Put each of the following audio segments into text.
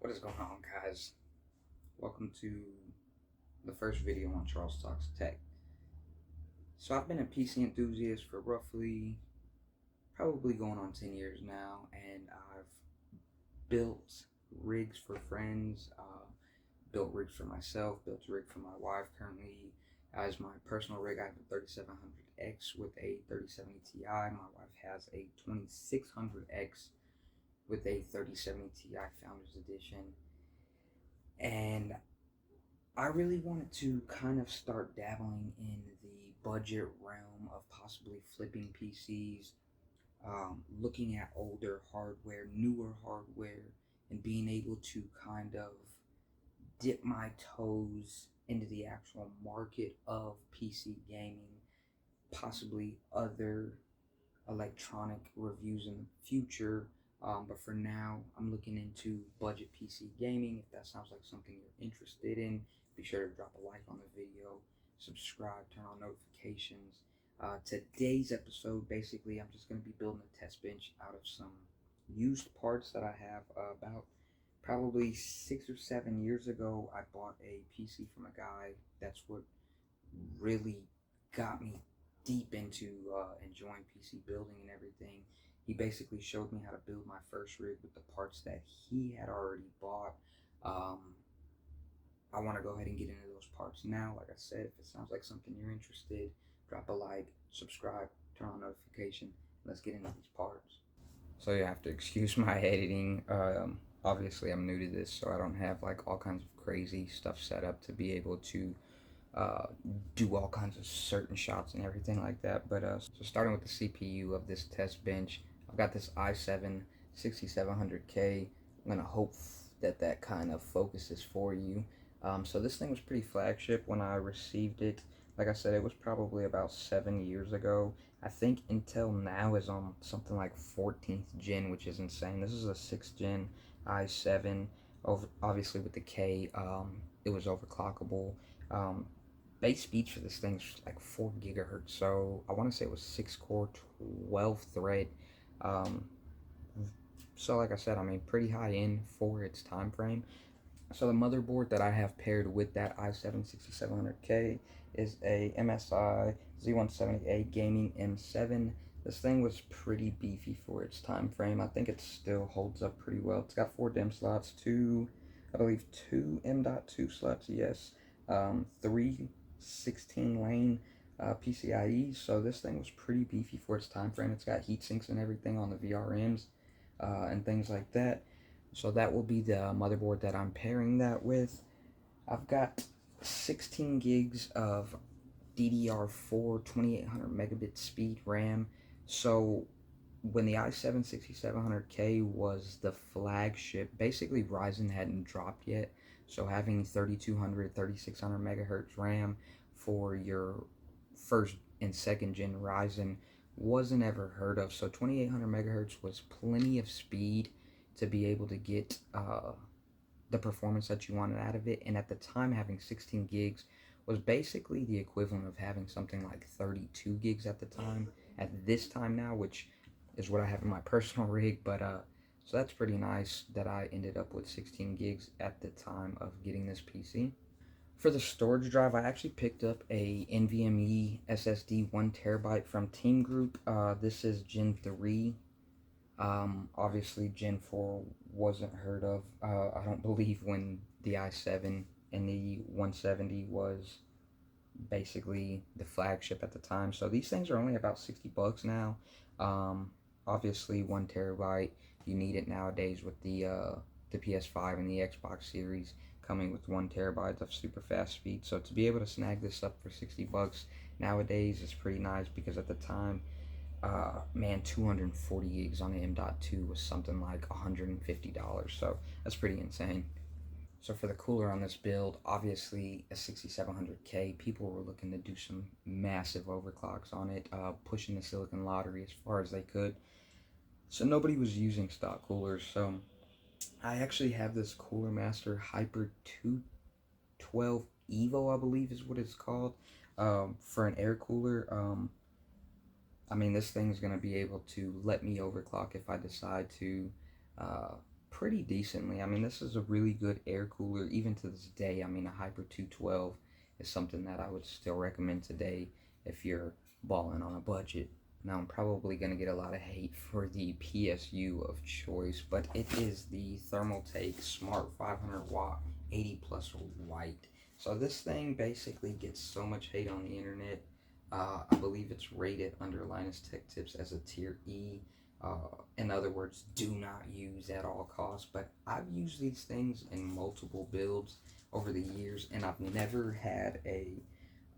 What is going on, guys? Welcome to the first video on Charles Talks Tech. So I've been a PC enthusiast for roughly probably going on 10 years now, and I've built rigs for friends, built rigs for myself, built a rig for my wife. Currently, as my personal rig, I have a 3700X with a 3070 Ti. My wife has a 2600X with a 3070 Ti Founders Edition. And I really wanted to kind of start dabbling in the budget realm of possibly flipping PCs, looking at older hardware, newer hardware, and being able to kind of dip my toes into the actual market of PC gaming, possibly other electronic reviews in the future. But for now, I'm looking into budget PC gaming. If that sounds like something you're interested in, be sure to drop a like on the video, subscribe, turn on notifications. Today's episode, basically, I'm just going to be building a test bench out of some used parts that I have. About probably 6 or 7 years ago, I bought a PC from a guy. That's what really got me deep into enjoying PC building and everything. He basically showed me how to build my first rig with the parts that he had already bought. Um, I want to go ahead and get into those parts now. Like I said, if it sounds like something you're interested, drop a like, subscribe, turn on notification. Let's get into these parts. So you have to excuse my editing. Obviously, I'm new to this, so I don't have like all kinds of crazy stuff set up to be able to uh, do all kinds of certain shots and everything like that. But so starting with the CPU of this test bench, I've got this i7 6700K. I'm gonna hope that that kind of focuses for you. So this thing was pretty flagship when I received it. Like I said, it was probably about 7 years ago. I think Intel now is on something like 14th gen, which is insane. This is a 6th gen i7. Obviously with the K, it was overclockable. Um, Base speed for this thing's like 4 gigahertz, so I want to say it was 6 core, 12 thread. Um, so like I said, I mean, pretty high end for its time frame. So the motherboard that I have paired with that i7 6700K is a MSI Z178 Gaming M7. This thing was pretty beefy for its time frame. I think it still holds up pretty well. It's got 4 DIMM slots, I believe two M.2 slots, yes, three 16 lane PCIe. So this thing was pretty beefy for its time frame. It's got heat sinks and everything on the VRMs and things like that. So that will be the motherboard that I'm pairing that with. I've got 16 gigs of DDR4 2800 megabit speed RAM. So when the i7 6700K was the flagship, basically Ryzen hadn't dropped yet. So having 3200, 3600 megahertz RAM for your first and second gen Ryzen wasn't ever heard of. So 2800 megahertz was plenty of speed to be able to get the performance that you wanted out of it. And at the time, having 16 gigs was basically the equivalent of having something like 32 gigs at the time. At this time now, which is what I have in my personal rig, but so that's pretty nice that I ended up with 16 gigs at the time of getting this PC. For the storage drive, I actually picked up a NVMe SSD 1 terabyte from Team Group. This is Gen 3. Obviously, Gen 4 wasn't heard of. I don't believe when the i7 and the 170 was basically the flagship at the time. So these things are only about $60 now. Um, Obviously, 1 terabyte, you need it nowadays with the PS5 and the Xbox Series coming with 1 terabyte of super fast speed. So to be able to snag this up for $60 nowadays is pretty nice, because at the time, man, 240 gigs on the M.2 was something like $150, so that's pretty insane. So for the cooler on this build, obviously a 6700K, people were looking to do some massive overclocks on it, pushing the Silicon Lottery as far as they could. So nobody was using stock coolers, so I actually have this Cooler Master Hyper 212 Evo, I believe is what it's called, for an air cooler. I mean, this thing's going to be able to let me overclock if I decide to pretty decently. I mean, this is a really good air cooler, even to this day. I mean, a Hyper 212 is something that I would still recommend today if you're balling on a budget. Now, I'm probably going to get a lot of hate for the PSU of choice, but it is the Thermaltake Smart 500 watt 80 plus white. So this thing basically gets so much hate on the internet. I believe it's rated under Linus Tech Tips as a tier E. In other words, do not use at all costs. But I've used these things in multiple builds over the years, and I've never had a,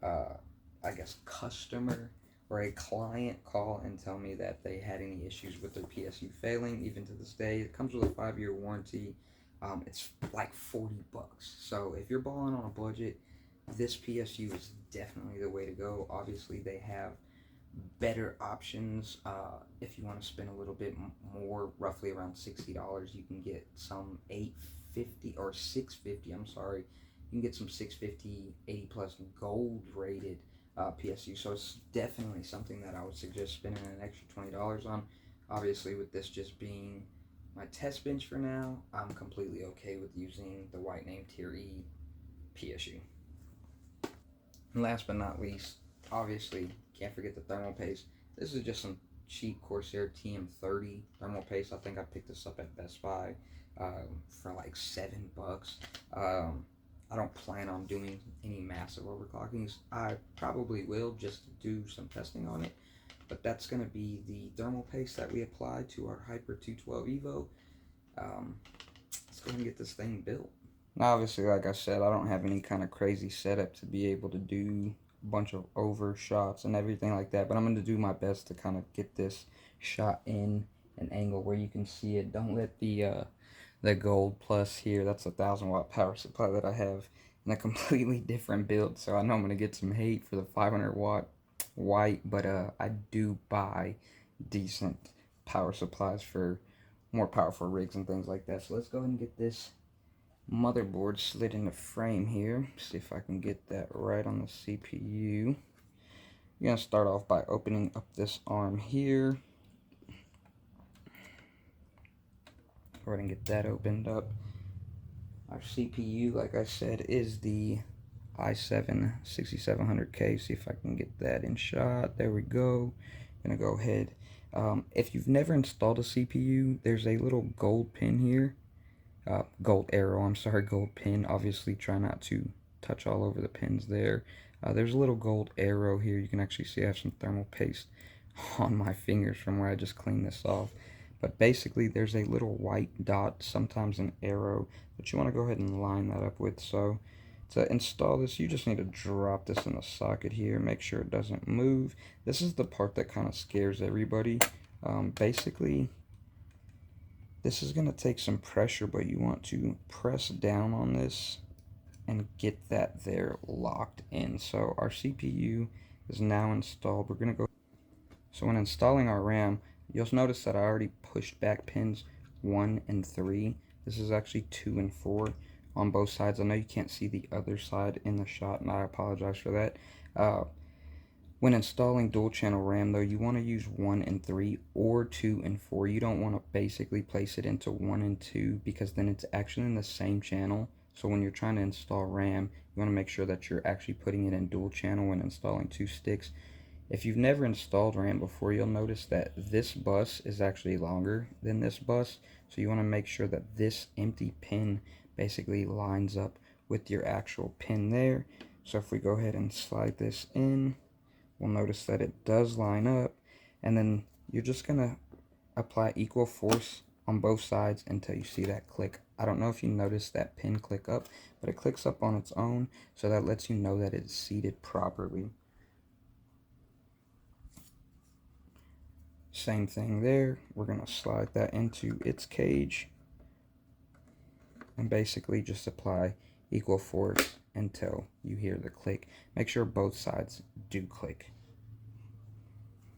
I guess, customer or a client call and tell me that they had any issues with their PSU failing. Even to this day, it comes with a 5-year warranty. It's like $40. So if you're balling on a budget, this PSU is definitely the way to go. Obviously, they have better options. If you want to spend a little bit more, roughly around $60, you can get some 850 or 650. I'm sorry, you can get some 650 80 plus gold rated PSU. So it's definitely something that I would suggest spending an extra $20 on. Obviously, with this just being my test bench for now, I'm completely okay with using the White Name Tier E PSU. And last but not least, obviously, can't forget the thermal paste. This is just some cheap Corsair TM30 thermal paste. I think I picked this up at Best Buy for like $7. I don't plan on doing any massive overclockings. I probably will just to do some testing on it. But that's going to be the thermal paste that we apply to our Hyper 212 Evo. Let's go ahead and get this thing built. Now, obviously, like I said, I don't have any kind of crazy setup to be able to do a bunch of overshots and everything like that, but I'm going to do my best to kind of get this shot in an angle where you can see it. Don't let the Gold Plus here, that's a 1,000-watt power supply that I have in a completely different build, so I know I'm going to get some hate for the 500-watt white, but I do buy decent power supplies for more powerful rigs and things like that. So let's go ahead and get this motherboard slid in the frame here. See if I can get that right on the CPU. You're going to start off by opening up this arm here. Go ahead and get that opened up. Our CPU, like I said, is the i7 6700K. See if I can get that in shot. There we go. Gonna go ahead. If you've never installed a CPU, there's a little gold pin here. Gold arrow, I'm sorry, gold pin. Obviously, try not to touch all over the pins there. There's a little gold arrow here. You can actually see I have some thermal paste on my fingers from where I just cleaned this off. But basically, there's a little white dot, sometimes an arrow, that you want to go ahead and line that up with. So to install this, you just need to drop this in the socket here, make sure it doesn't move. This is the part that kind of scares everybody. Basically, this is going to take some pressure, but you want to press down on this and get that there locked in. So our CPU is now installed. We're going to go. So when installing our RAM, you'll notice that I already pushed back pins 1 and 3. This is actually 2 and 4 on both sides. I know you can't see the other side in the shot, and I apologize for that. When installing dual channel RAM, though, you want to use 1 and 3 or 2 and 4. You don't want to basically place it into 1 and 2 because then it's actually in the same channel. So when you're trying to install RAM, you want to make sure that you're actually putting it in dual channel when installing 2 sticks. If you've never installed RAM before, you'll notice that this bus is actually longer than this bus. So you want to make sure that this empty pin basically lines up with your actual pin there. So if we go ahead and slide this in, we'll notice that it does line up, and then you're just going to apply equal force on both sides until you see that click. I don't know if you noticed that pin click up, but it clicks up on its own, so that lets you know that it's seated properly. Same thing there. We're going to slide that into its cage and basically just apply equal force until you hear the click. Make sure both sides do click.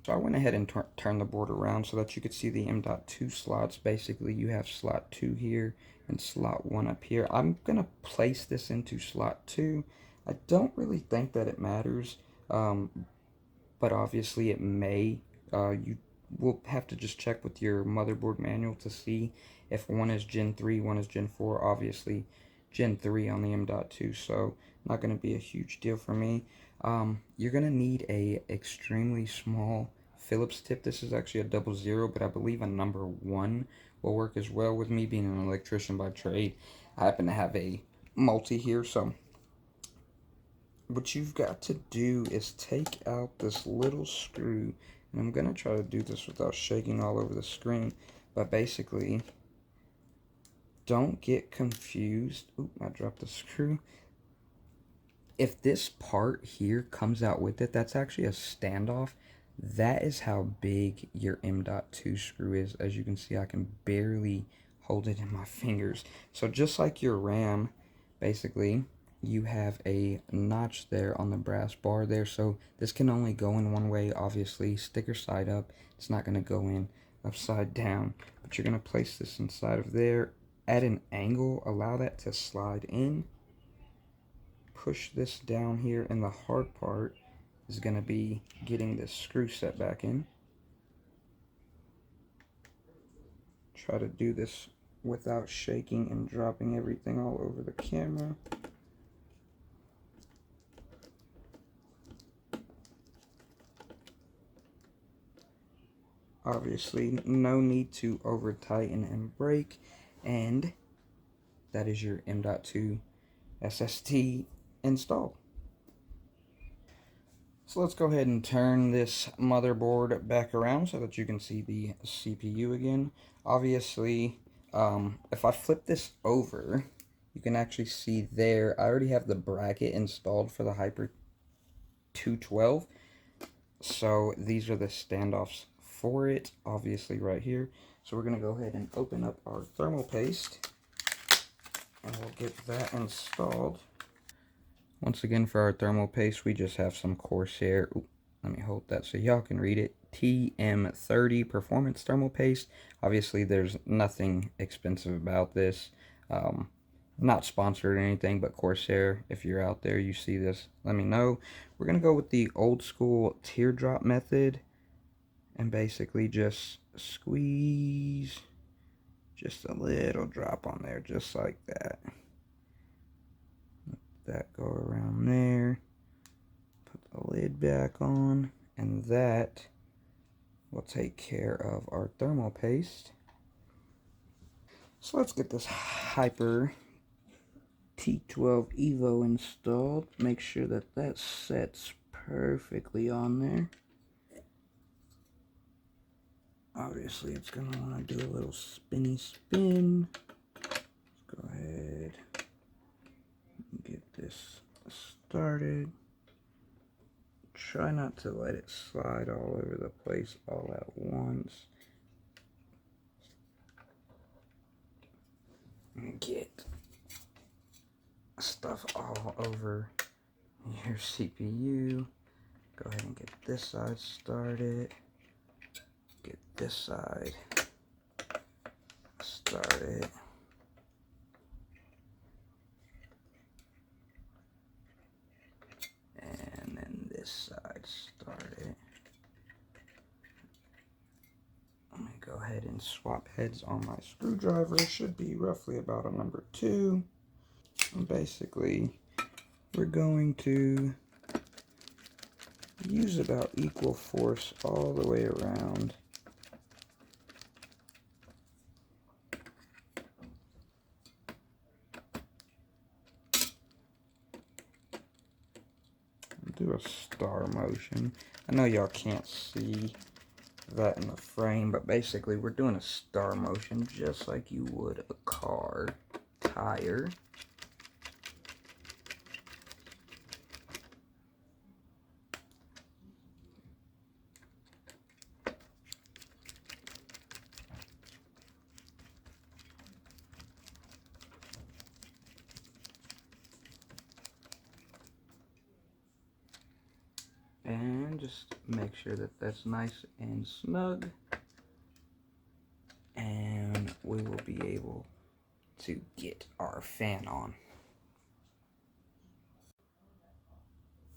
So I went ahead and turned the board around so that you could see the M.2 slots. Basically, you have slot 2 here and slot 1 up here. I'm going to place this into slot 2. I don't really think that it matters, but obviously it may. You will have to just check with your motherboard manual to see If one is Gen 3, one is Gen 4, obviously Gen 3 on the M.2, so not going to be a huge deal for me. You're going to need a extremely small Phillips tip. This is actually a 00, but I believe a number 1 will work as well. With me being an electrician by trade, I happen to have a multi here, so what you've got to do is take out this little screw, and I'm going to try to do this without shaking all over the screen, but basically, don't get confused. Oop, I dropped the screw. If this part here comes out with it, that's actually a standoff. That is how big your M.2 screw is. As you can see, I can barely hold it in my fingers. So just like your RAM, basically, you have a notch there on the brass bar there. So this can only go in one way, obviously. Sticker side up. It's not going to go in upside down. But you're going to place this inside of there at an angle. Allow that to slide in. Push this down here, and the hard part is going to be getting this screw set back in. Try to do this without shaking and dropping everything all over the camera. Obviously, no need to over tighten and break, and that is your M.2 SSD installed. So let's go ahead and turn this motherboard back around so that you can see the CPU again. Obviously, if I flip this over, you can actually see there, I already have the bracket installed for the Hyper 212. So these are the standoffs for it, obviously right here. So we're going to go ahead and open up our thermal paste, and we'll get that installed. Once again, for our thermal paste, we just have some Corsair. Ooh, let me hold that so y'all can read it. TM30 Performance Thermal Paste. Obviously, there's nothing expensive about this. Not sponsored or anything, but Corsair, if you're out there, you see this, let me know. We're going to go with the old school teardrop method and basically just squeeze just a little drop on there, just like that. That go around there, put the lid back on, and that will take care of our thermal paste. So let's get this Hyper T12 Evo installed. Make sure that that sets perfectly on there. Obviously, it's going to want to do a little spinny spin. Let's go ahead and get this started. Try not to let it slide all over the place all at once. And get stuff all over your CPU. Go ahead and get this side started. Get this side started. And then this side started. Let me go ahead and swap heads on my screwdriver. Should be roughly about a number 2. And basically, we're going to use about equal force all the way around. Do a star motion. I know y'all can't see that in the frame, but basically we're doing a star motion just like you would a car tire. And just make sure that that's nice and snug, and we will be able to get our fan on.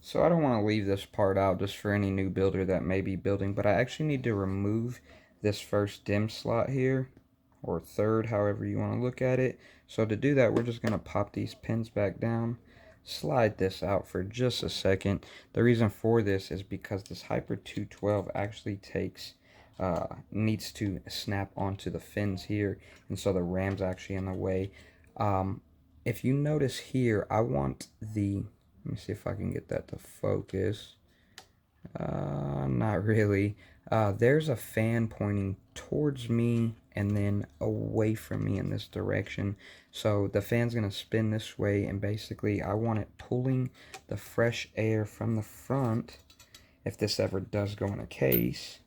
So I don't want to leave this part out just for any new builder that may be building, but I actually need to remove this first DIMM slot here. or third, however you want to look at it. So to do that, we're just going to pop these pins back down, slide this out for just a second. The reason for this is because this Hyper 212 actually needs to snap onto the fins here, and so the ram's actually in the way. If you notice here, I want the, let me see if I can get that to focus. Not really. There's a fan pointing towards me and then away from me in this direction. So the fan's going to spin this way, and basically I want it pulling the fresh air from the front, if this ever does go in a case,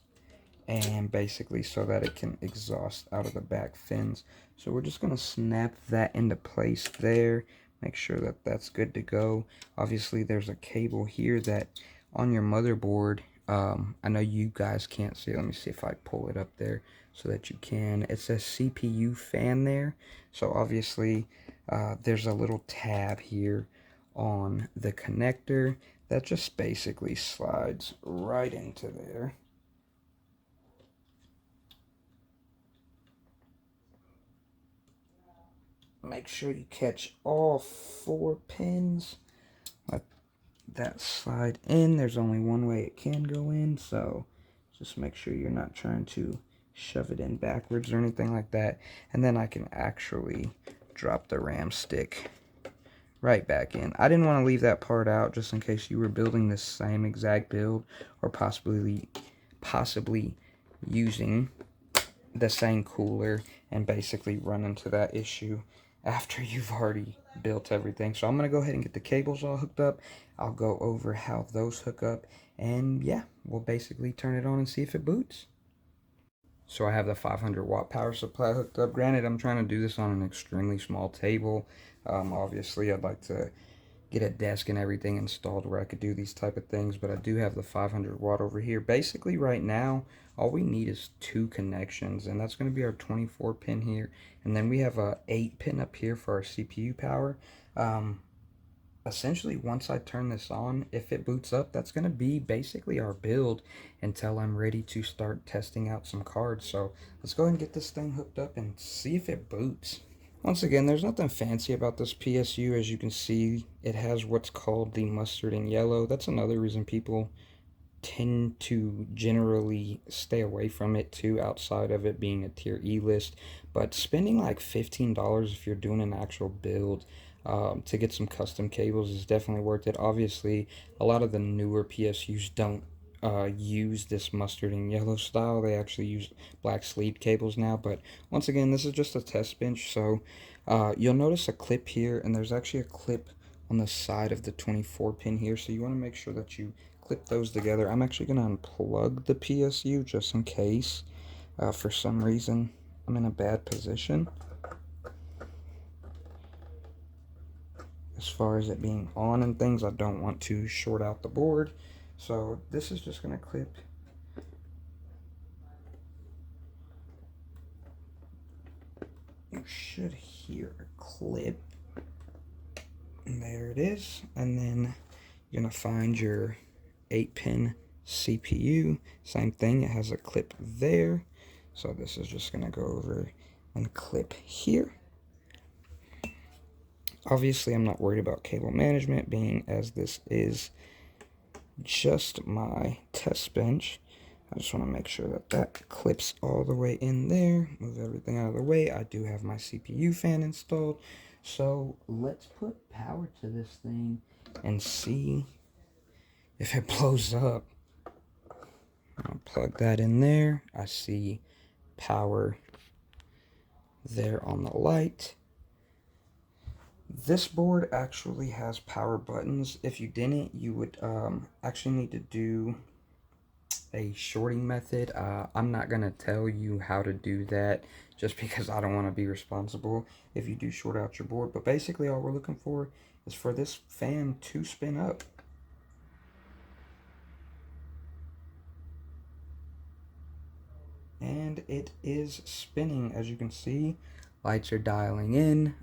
and basically so that it can exhaust out of the back fins. So we're just going to snap that into place there, make sure that that's good to go. Obviously there's a cable here that on your motherboard, I know you guys can't see it. Let me see if I pull it up there so that you can. It says CPU fan there. So obviously there's a little tab here on the connector that just basically slides right into there. Make sure you catch all 4 pins. Let that slide in. There's only one way it can go in, so just make sure you're not trying to shove it in backwards or anything like that. And then I can actually drop the RAM stick right back in. I didn't want to leave that part out just in case you were building the same exact build, or possibly using the same cooler and basically run into that issue after you've already built everything. So I'm going to go ahead and get the cables all hooked up. I'll go over how those hook up, and yeah, we'll basically turn it on and see if it boots. So I have the 500 watt power supply hooked up. Granted, I'm trying to do this on an extremely small table. Obviously I'd like to get a desk and everything installed where I could do these type of things, but I do have the 500 watt over here. Basically right now all we need is 2 connections, and that's going to be our 24 pin here, and then we have a 8 pin up here for our CPU power. Essentially once I turn this on, if it boots up, that's going to be basically our build until I'm ready to start testing out some cards. So let's go ahead and get this thing hooked up and see if it boots. Once again, there's nothing fancy about this PSU. As you can see, it has what's called the mustard and yellow. That's another reason people tend to generally stay away from it too, outside of it being a tier E list. But spending like $15 if you're doing an actual build to get some custom cables is definitely worth it. Obviously, a lot of the newer PSUs don't use this mustard and yellow style. They actually use black sleeve cables now. But once again, this is just a test bench, so you'll notice a clip here, and there's actually a clip on the side of the 24 pin here, so you want to make sure that you clip those together. I'm actually going to unplug the PSU just in case for some reason I'm in a bad position as far as it being on and things. I don't want to short out the board, so this is just going to clip. You should hear a clip, and there it is. And then you're going to find your 8-pin CPU. Same thing, it has a clip there, so this is just going to go over and clip here. Obviously I'm not worried about cable management, being as this is just my test bench. I just want to make sure that that clips all the way in there. Move everything out of the way. I do have my CPU fan installed, so let's put power to this thing and see if it blows up. I'll plug that in there. I see power there on the light. This board actually has power buttons. If you didn't, you would actually need to do a shorting method. I'm not going to tell you how to do that just because I don't want to be responsible if you do short out your board. But basically all we're looking for is for this fan to spin up. And it is spinning, as you can see. Lights are dialing in.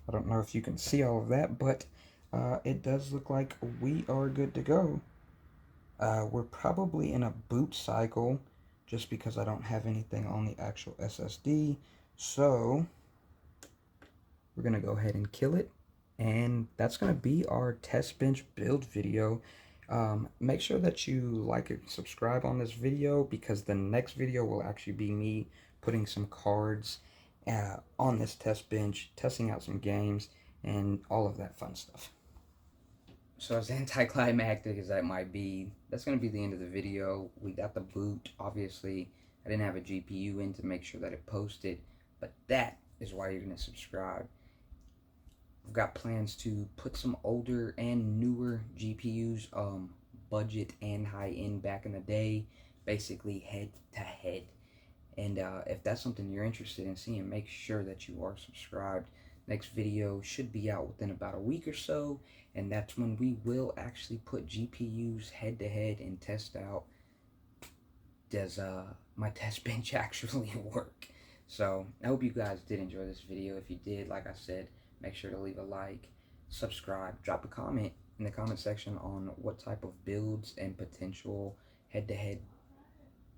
I don't know if you can see all of that, but it does look like we are good to go. We're probably in a boot cycle just because I don't have anything on the actual SSD. So we're gonna go ahead and kill it, and that's gonna be our test bench build video. Make sure that you like and subscribe on this video, because the next video will actually be me putting some cards on this test bench, testing out some games, and all of that fun stuff. So as anticlimactic as that might be, that's going to be the end of the video. We got the boot. Obviously, I didn't have a GPU in to make sure that it posted, but that is why you're going to subscribe. I've got plans to put some older and newer GPUs, budget and high-end back in the day, basically head to head. And if that's something you're interested in seeing, make sure that you are subscribed. Next video should be out within about a week or so, and that's when we will actually put GPUs head to head and test out, does my test bench actually work. So I hope you guys did enjoy this video. If you did, like I said, make sure to leave a like, subscribe, drop a comment in the comment section on what type of builds and potential head-to-head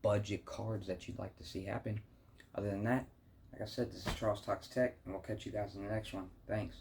budget cards that you'd like to see happen. Other than that, like I said, this is Charles Talks Tech, and we'll catch you guys in the next one. Thanks.